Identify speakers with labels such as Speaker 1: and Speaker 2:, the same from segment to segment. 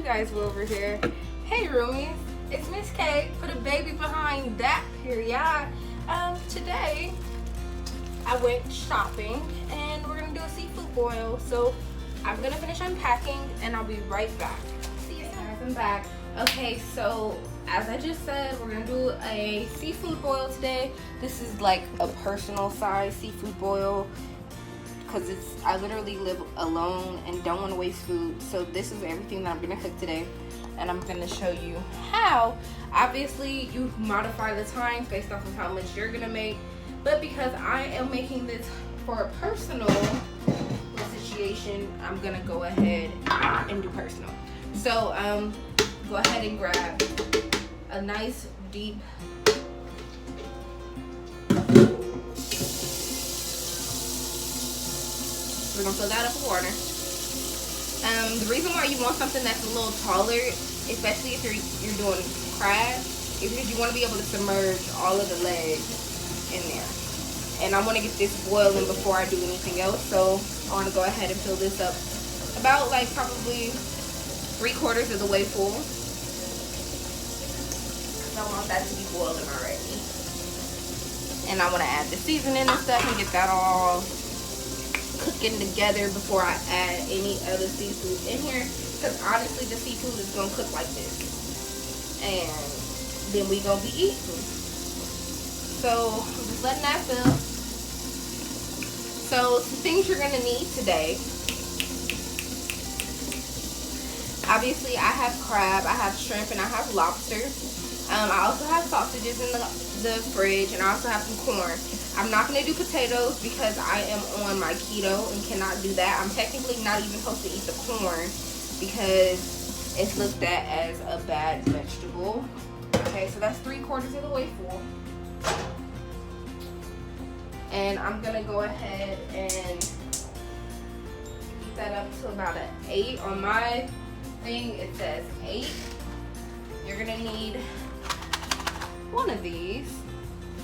Speaker 1: guys were over here. Hey roomies, it's Miss K for the baby behind that period. Today I went shopping and we're gonna do a seafood boil. So I'm gonna finish unpacking and I'll be right back. See you guys, I'm back. Okay, so as I just said, we're gonna do a seafood boil today. This is like a personal size seafood boil because I literally live alone and don't want to waste food. So this is everything that I'm gonna cook today, and I'm gonna show you how. Obviously, you modify the times based off of how much you're gonna make, but because I am making this for a personal situation, I'm gonna go ahead and do personal. So go ahead and grab a nice deep we're gonna fill that up with water. The reason why you want something that's a little taller, especially if you're doing crab, is because you want to be able to submerge all of the legs in there. And I want to get this boiling before I do anything else, so I want to go ahead and fill this up about like probably 3/4 of the way full. I want that to be boiling already. And I want to add the seasoning and stuff and get that all cooking together before I add any other seafood in here, because honestly the seafood is gonna cook like this and then we gonna be eating. So I'm just letting that fill. So some things you're gonna need today: obviously I have crab, I have shrimp, and I have lobster. I also have sausages in the fridge, and I also have some corn. I'm not going to do potatoes because I am on my keto and cannot do that. I'm technically not even supposed to eat the corn because it's looked at as a bad vegetable. Okay, so that's 3/4 of the way full. And I'm going to go ahead and heat that up to about an 8. On my thing, it says 8. You're going to need one of these.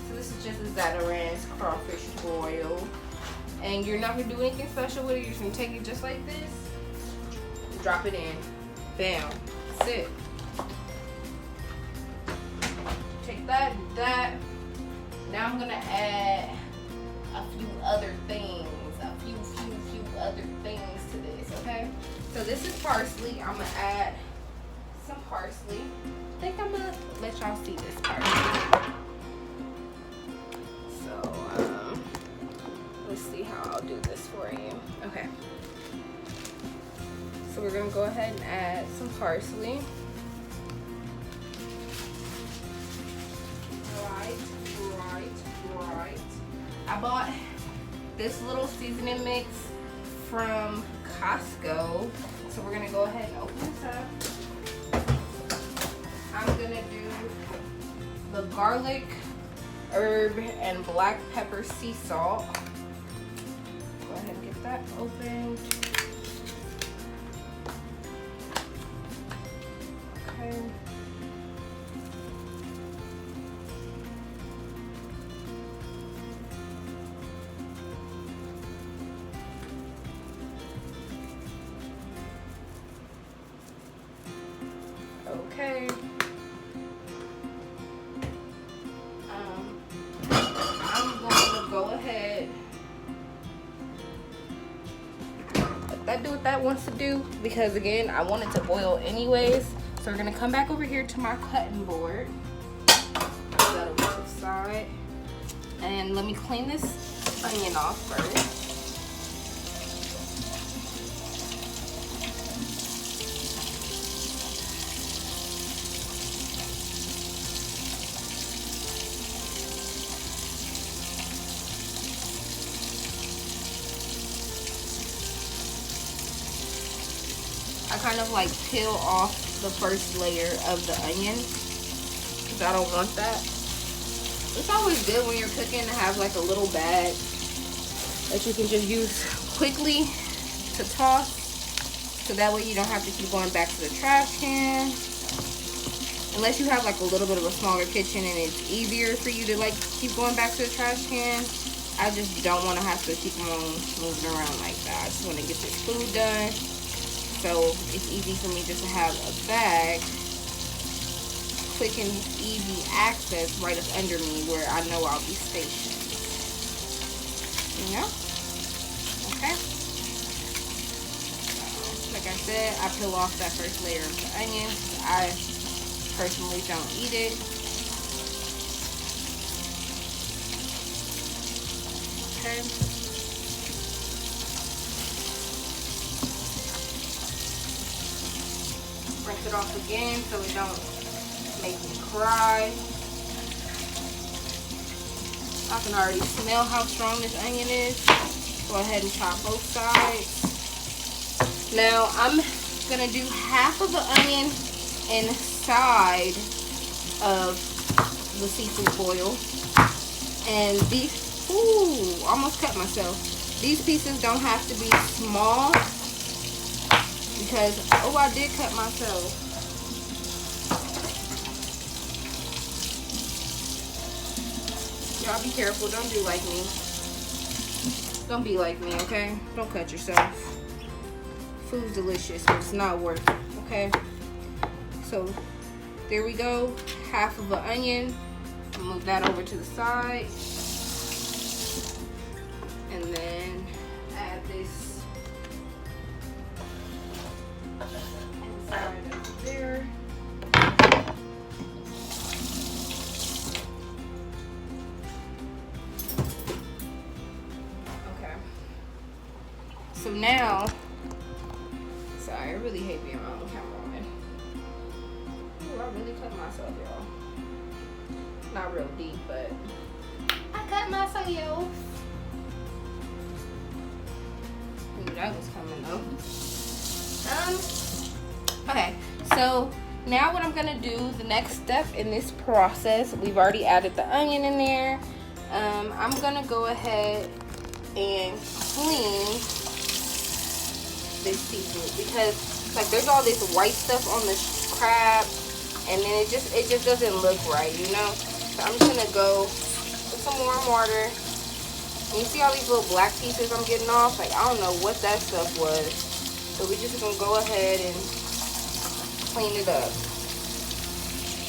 Speaker 1: So this is just a Zatarain's crawfish boil, and you're not gonna do anything special with it. You're just gonna take it just like this, drop it in, bam, that's it. Take that, do that. Now I'm gonna add a few other things, few other things to this. Okay, so this is parsley. I'm gonna add some parsley. I think I'm gonna let y'all see this parsley. So let's see how I'll do this for you. Okay, so we're gonna go ahead and add some parsley. Right. I bought this little seasoning mix from Costco, so we're gonna go ahead and open this up. I'm gonna do the garlic, herb, and black pepper sea salt. Go ahead and get that opened. Okay. Okay. I'm going to go ahead, let that do what that wants to do, because again, I want it to boil anyways. So we're gonna come back over here to my cutting board. Put that over to the side. And let me clean this onion off first. I kind of like peel off the first layer of the onion because I don't want that. It's always good when you're cooking to have like a little bag that you can just use quickly to toss, so that way you don't have to keep going back to the trash can. Unless you have like a little bit of a smaller kitchen and it's easier for you to like keep going back to the trash can. I just don't want to have to keep on moving around like that. I just want to get this food done. so it's easy for me just to have a bag, quick and easy access right up under me where I know I'll be stationed. You know? Okay. Like I said, I peel off that first layer of the onion. I personally don't eat it. Okay. Rinse it off again so it don't make me cry. I can already smell how strong this onion is. Go ahead and chop both sides. Now I'm gonna do half of the onion inside of the seafood boil. And these, ooh, almost cut myself. These pieces don't have to be small because, oh, I did cut myself. Y'all be careful, don't do like me. Don't be like me, okay? Don't cut yourself. Food's delicious, but it's not worth it, okay? So, there we go. Half of an onion. I'll move that over to the side. And then add this inside of there. Okay. So now, sorry, I really hate being my own cameraman. Ooh, I really cut myself, y'all. Not real deep, but I cut myself, y'all. Knew that was coming though. Okay, so now what I'm gonna do, the next step in this process, we've already added the onion in there. I'm gonna go ahead and clean this seafood because like there's all this white stuff on the crab, and then it just doesn't look right, you know. So I'm just gonna go with some warm water. And you see all these little black pieces I'm getting off? Like, I don't know what that stuff was. So we just gonna go ahead and clean it up.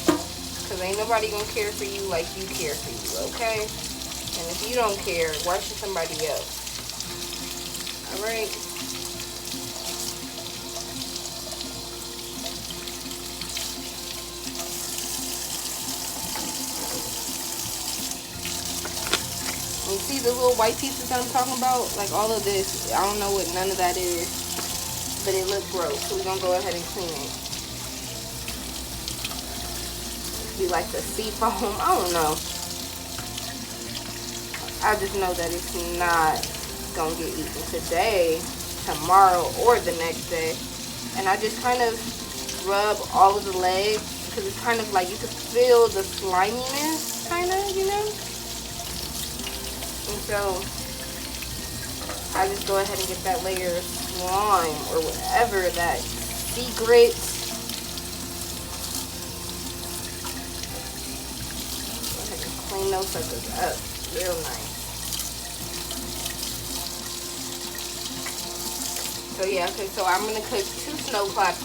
Speaker 1: Because ain't nobody gonna care for you like you care for you, okay? And if you don't care, why should somebody else? Alright? You see the little white pieces I'm talking about? Like all of this, I don't know what none of that is, but it looks gross. So we're gonna go ahead and clean it. Be like the sea foam, I don't know. I just know that it's not gonna get eaten today, tomorrow, or the next day. And I just kind of rub all of the legs because it's kind of like you can feel the sliminess, kind of, you know. And so I just go ahead and get that layer of slime or whatever, that secret. Go ahead and clean those suckers up real nice. So yeah, okay, so I'm gonna cook 2 snow crab,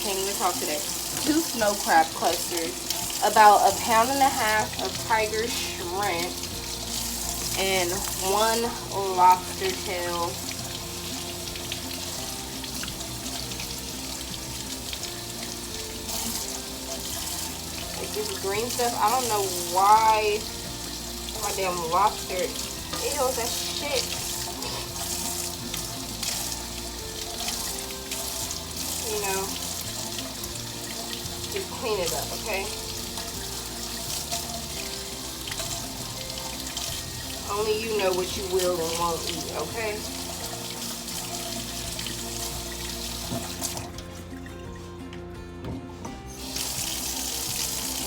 Speaker 1: can't even talk today, 2 snow crab clusters, about 1.5 pounds of tiger shrimp, and 1 lobster tail. Like this green stuff, I don't know why my damn lobster, ew, that shit. You know, just clean it up, okay? Only you know what you will and won't eat, okay?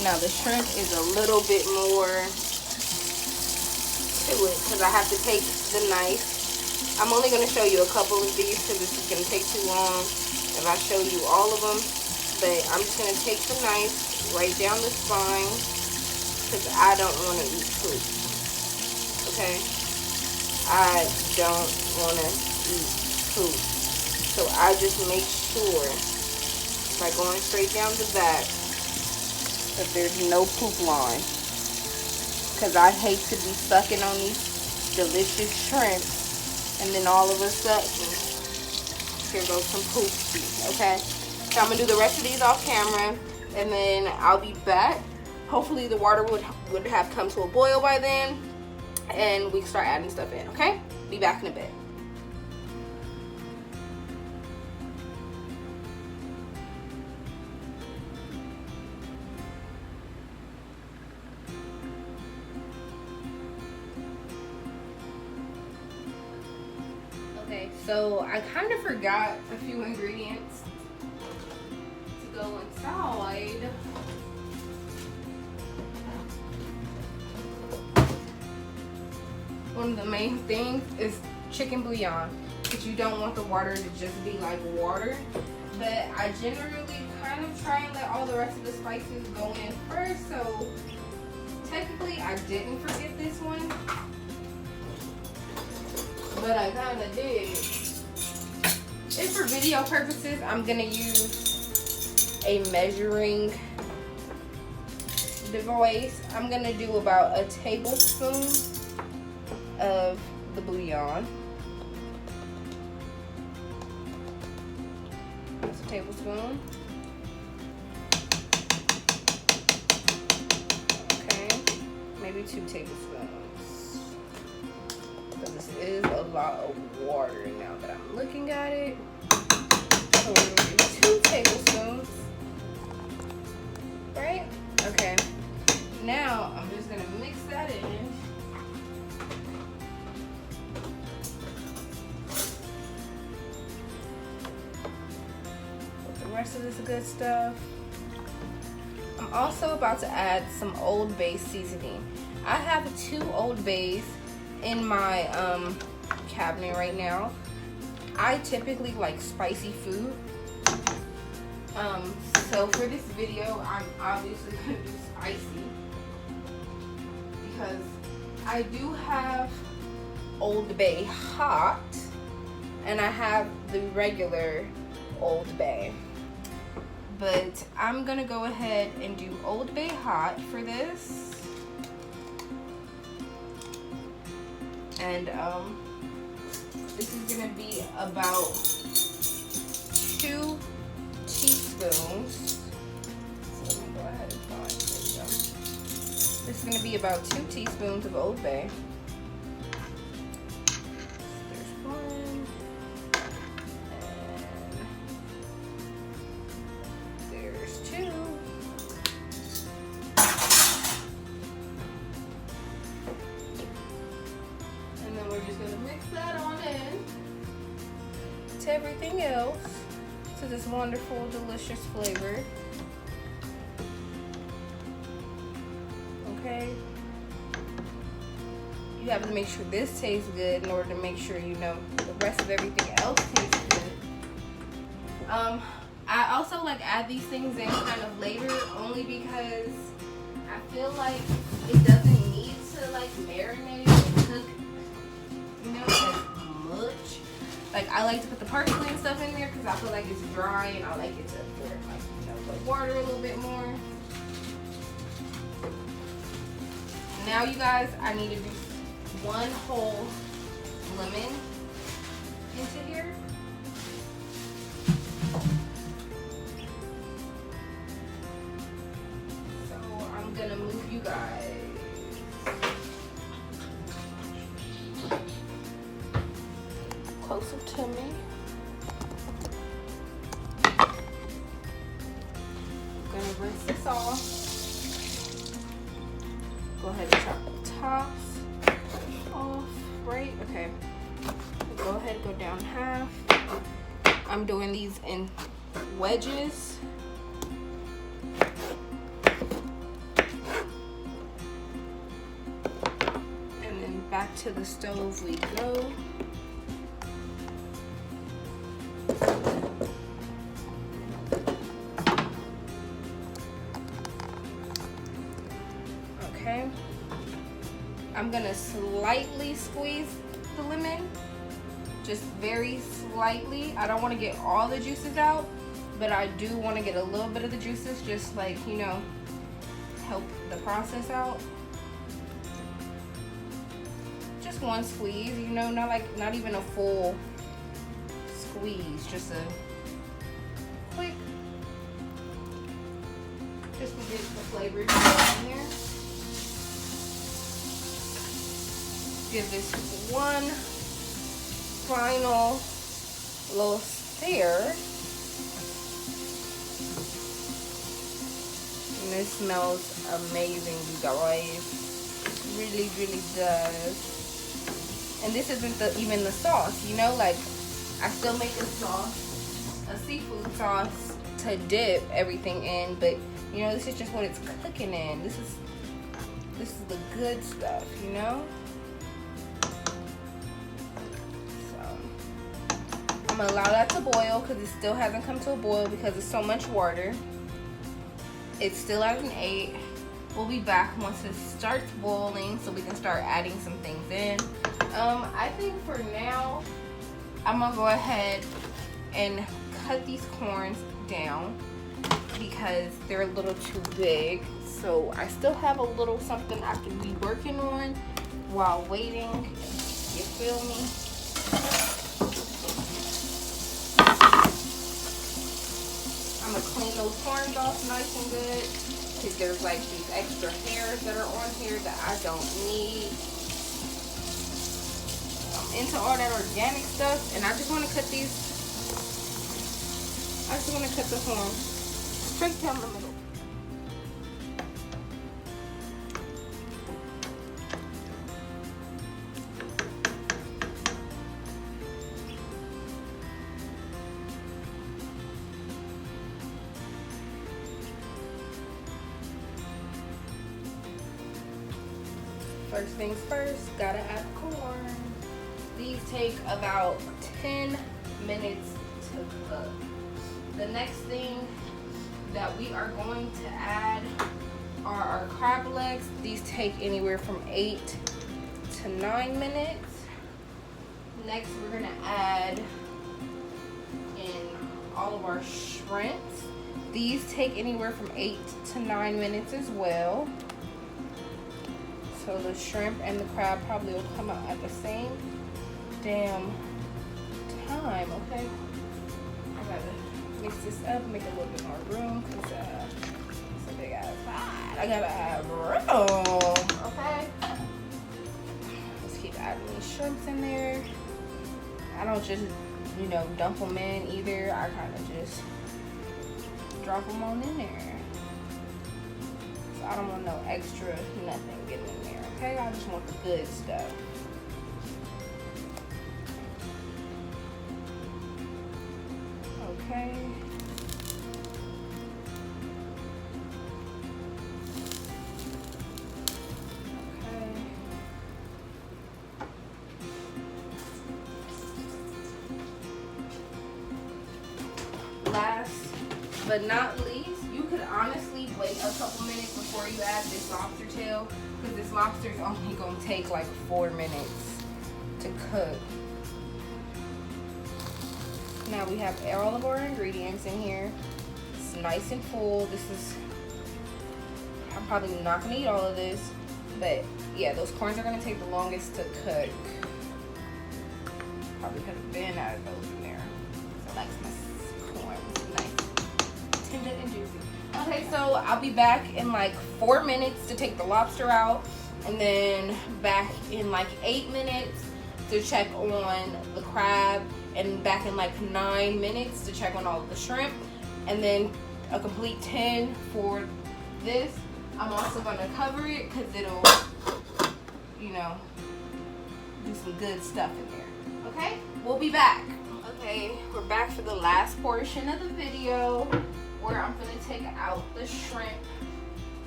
Speaker 1: Now the shrimp is a little bit more to it because I have to take the knife. I'm only going to show you a couple of these because this is going to take too long if I show you all of them. But I'm just going to take the knife right down the spine because I don't want to eat poop. Okay? I don't want to eat poop. So I just make sure by going straight down the back that there's no poop line. Because I hate to be sucking on these delicious shrimps and then all of a sudden, here goes some poop, okay? So I'm gonna do the rest of these off camera and then I'll be back. Hopefully the water would have come to a boil by then and we can start adding stuff in, okay? Be back in a bit. Okay, so I kind of forgot a few ingredients to go inside. One of the main things is chicken bouillon, because you don't want the water to just be like water. But I generally kind of try and let all the rest of the spices go in first, so technically I didn't forget this one. But I kind of did. And for video purposes, I'm gonna use a measuring device. I'm gonna do about a tablespoon of the bouillon. That's a tablespoon. Okay, maybe 2 tablespoons. This is a lot of water now that I'm looking at it. So we're gonna do 2 tablespoons. Right? Okay. Now I'm just gonna mix that in. Put the rest of this good stuff. I'm also about to add some Old Bay seasoning. I have 2 Old Bays in my cabinet right now. I typically like spicy food. So for this video, I'm obviously gonna do spicy because I do have Old Bay hot and I have the regular Old Bay. But I'm gonna go ahead and do Old Bay hot for this. And this is gonna be about 2 teaspoons. So let me go ahead and find, there we go. This is gonna be about 2 teaspoons of Old Bay. There's 1. And there's 2. Just gonna mix that on in to everything else, to this wonderful, delicious flavor. Okay. You have to make sure this tastes good in order to make sure you know the rest of everything else tastes good. I also like add these things in kind of later, only because I feel like it doesn't need to like marinate and cook, you know, as much. Like I like to put the parsley and stuff in there because I feel like it's dry and I like it to absorb, like, you know, the water a little bit more. Now you guys, I need to do 1 whole lemon into here. So I'm gonna move you guys closer to me. I'm gonna rinse this off. Go ahead and chop the tops off, right? Okay. Go ahead and go down half. I'm doing these in wedges. And then back to the stove we go. I'm gonna slightly squeeze the lemon just very slightly. I don't want to get all the juices out, but I do want to get a little bit of the juices, just like, you know, help the process out. Just one squeeze, you know, not even a full squeeze, just a quick, just to get the flavor in here. Give this one final little stir. And it smells amazing, you guys. It really, really does. And this isn't even the sauce, you know, like I still make a sauce, a seafood sauce to dip everything in, but you know, this is just what it's cooking in. This is the good stuff, you know? I'm gonna allow that to boil because it still hasn't come to a boil because it's so much water. It's still at an 8. We'll be back once it starts boiling so we can start adding some things in. I think for now, I'm gonna go ahead and cut these corns down because they're a little too big. So I still have a little something I can be working on while waiting. You feel me? I'm gonna clean those corns off nice and good because there's like these extra hairs that are on here that I don't need. I'm into all that organic stuff, and I just want to cut these. I just want to cut the corn straight down the middle. First things first, gotta add corn. These take about 10 minutes to cook. The next thing that we are going to add are our crab legs. These take anywhere from 8 to 9 minutes. Next, we're gonna add in all of our shrimps. These take anywhere from 8 to 9 minutes as well. So the shrimp and the crab probably will come out at the same damn time, okay? I gotta mix this up, make a little bit more room, because it's a big ass pot. I gotta have room, okay? Let's keep adding these shrimps in there. I don't just, you know, dump them in either. I kind of just drop them on in there. So I don't want no extra nothing getting in there, okay? I just want the good stuff. Okay. Last but not least, you could honestly wait a couple minutes before you add this lobster tail, because this lobster is only going to take like 4 minutes to cook. Now we have all of our ingredients in here. It's nice and full. I'm probably not going to eat all of this, but yeah, those corns are going to take the longest to cook. Probably could have been added those in there. So that's my tender and juicy. Okay, so I'll be back in like 4 minutes to take the lobster out, and then back in like 8 minutes to check on the crab, and back in like 9 minutes to check on all of the shrimp, and then a complete 10 for this. I'm also gonna cover it because it'll, you know, do some good stuff in there. Okay, we'll be back. Okay, we're back for the last portion of the video, where I'm gonna take out the shrimp.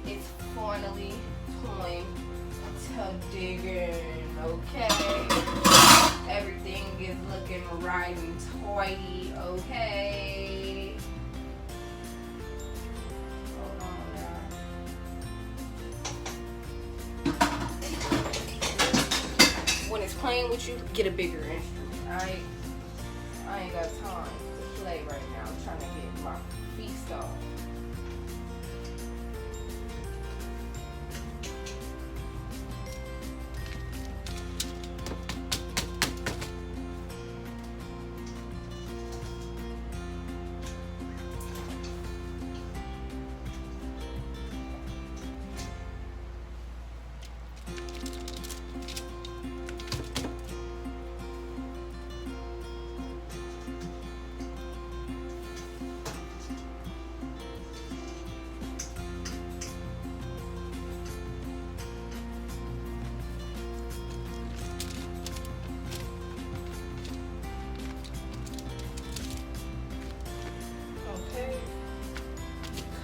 Speaker 1: It's finally time to dig in, okay? Everything is looking right and tidy, okay? Hold on now. When it's playing with you, get a bigger instrument. I ain't got time to play right now. I'm trying to get my feast on.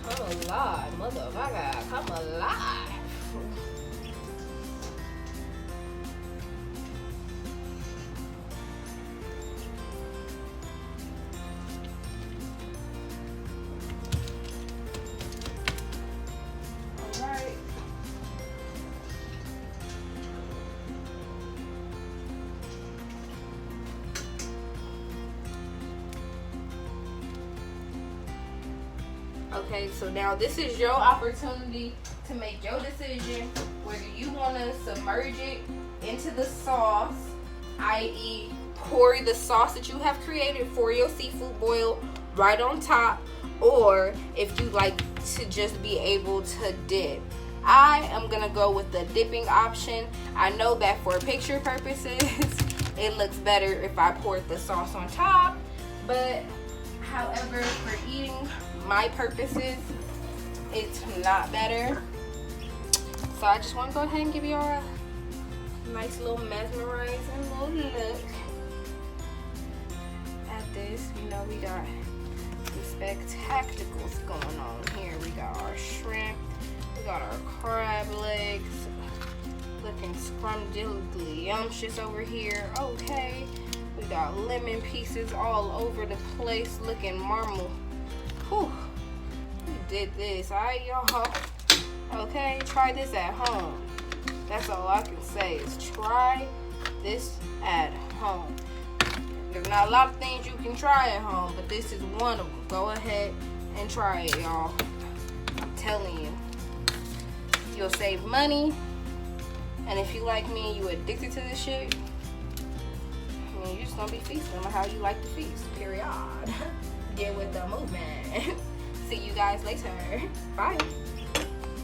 Speaker 1: Come alive, motherfucker. Come alive. All right. Okay, so now this is your opportunity to make your decision whether you want to submerge it into the sauce, i.e. pour the sauce that you have created for your seafood boil right on top, or if you like to just be able to dip. I am going to go with the dipping option. I know that for picture purposes, it looks better if I poured the sauce on top, but however, for eating my purposes, it's not better. So I just want to go ahead and give y'all a nice little mesmerizing little look at this. You know, we got some spectacles going on here. We got our shrimp, we got our crab legs, looking scrumdiddlyumptious over here. Okay, we got lemon pieces all over the place, looking marmal. Whew, we did this, alright, y'all. Okay, try this at home. That's all I can say is try this at home. There's not a lot of things you can try at home, but this is one of them. Go ahead and try it, y'all. I'm telling you, you'll save money. And if you like me and you addicted to this shit, I mean, you're just gonna be feasting on how you like to feast, period. Get with the movement. See you guys later. Bye.